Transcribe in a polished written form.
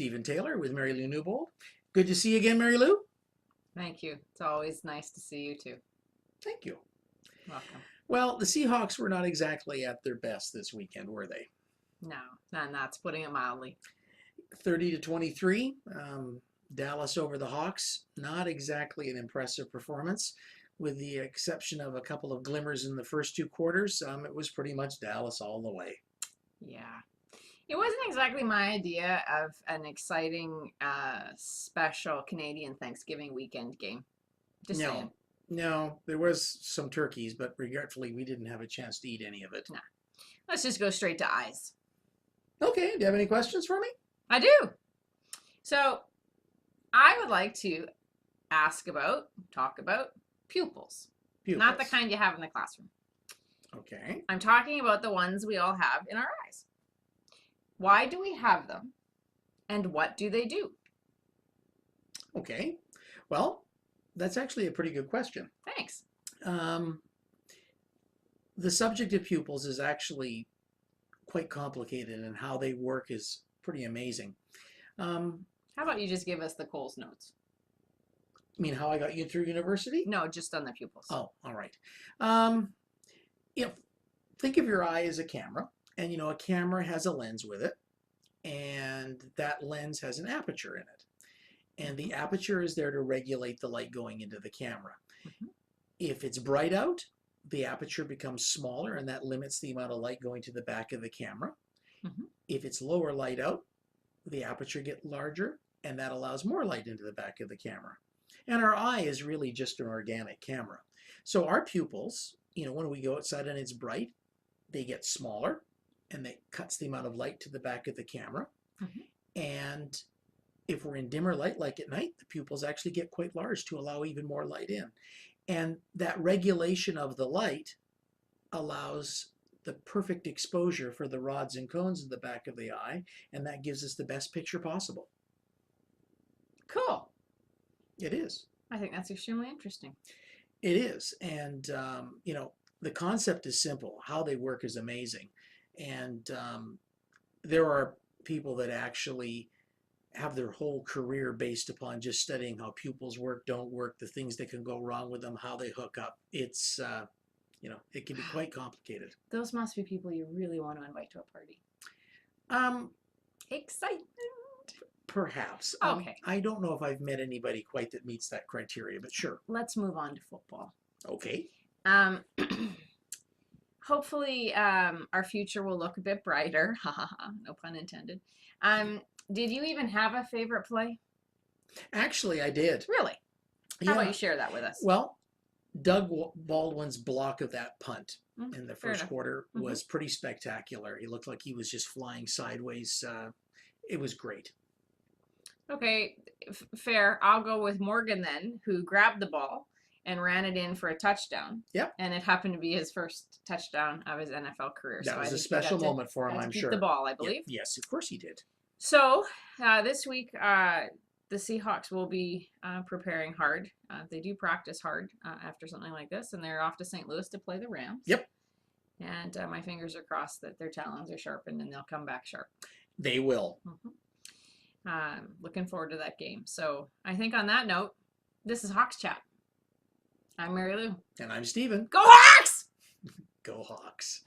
Stephen Taylor with Mary Lou Newbold. Good to see you again, Mary Lou. Thank you. It's always nice to see you too. Thank you. Welcome. Well, the Seahawks were not exactly at their best this weekend, were they? No, and that's putting it mildly. 30-23. Dallas over the Hawks. Not exactly an impressive performance. With the exception of a couple of glimmers in the first two quarters, it was pretty much Dallas all the way. Yeah. It wasn't exactly my idea of an exciting, special Canadian Thanksgiving weekend game. Just saying. No, there was some turkeys, but regretfully, we didn't have a chance to eat any of it. Nah. Let's just go straight to eyes. Okay, do you have any questions for me? I do. So, I would like to talk about pupils. Not the kind you have in the classroom. Okay. I'm talking about the ones we all have in our eyes. Why do we have them? And what do they do? Okay. Well, that's actually a pretty good question. Thanks. The subject of pupils is actually quite complicated, and how they work is pretty amazing. How about you just give us the Coles notes? I mean, how I got you through university? No, just on the pupils. Oh, all right. Think of your eye as a camera, and a camera has a lens with it, and that lens has an aperture in it. And the aperture is there to regulate the light going into the camera. Mm-hmm. If it's bright out, the aperture becomes smaller, and that limits the amount of light going to the back of the camera. Mm-hmm. If it's lower light out, the aperture gets larger, and that allows more light into the back of the camera. And our eye is really just an organic camera. So our pupils, when we go outside and it's bright, they get smaller, and that cuts the amount of light to the back of the camera. Mm-hmm. And if we're in dimmer light, like at night, the pupils actually get quite large to allow even more light in. And that regulation of the light allows the perfect exposure for the rods and cones in the back of the eye, and that gives us the best picture possible. Cool. It is. I think that's extremely interesting. It is. And, the concept is simple. How they work is amazing. And there are people that actually have their whole career based upon just studying how pupils work, don't work, the things that can go wrong with them, how they hook up. It's, it can be quite complicated. Those must be people you really want to invite to a party. Excitement. Perhaps. Okay. I don't know if I've met anybody quite that meets that criteria, but sure. Let's move on to football. Okay. Hopefully, our future will look a bit brighter. Ha ha ha. No pun intended. Did you even have a favorite play? Actually, I did. Really? How about you share that with us? Well, Doug Baldwin's block of that punt in the first quarter was pretty spectacular. He looked like he was just flying sideways. It was great. Okay, fair. I'll go with Morgan then, who grabbed the ball and ran it in for a touchdown. Yep. And it happened to be his first touchdown of his NFL career. That was a special moment for him, I'm sure. The ball, I believe. Yes, of course he did. So this week, the Seahawks will be preparing hard. They do practice hard after something like this, and they're off to St. Louis to play the Rams. Yep. And my fingers are crossed that their talons are sharpened and they'll come back sharp. They will. Mm-hmm. Looking forward to that game. So I think on that note, this is Hawks Chat. I'm Mary Lou. And I'm Steven. Go Hawks! Go Hawks.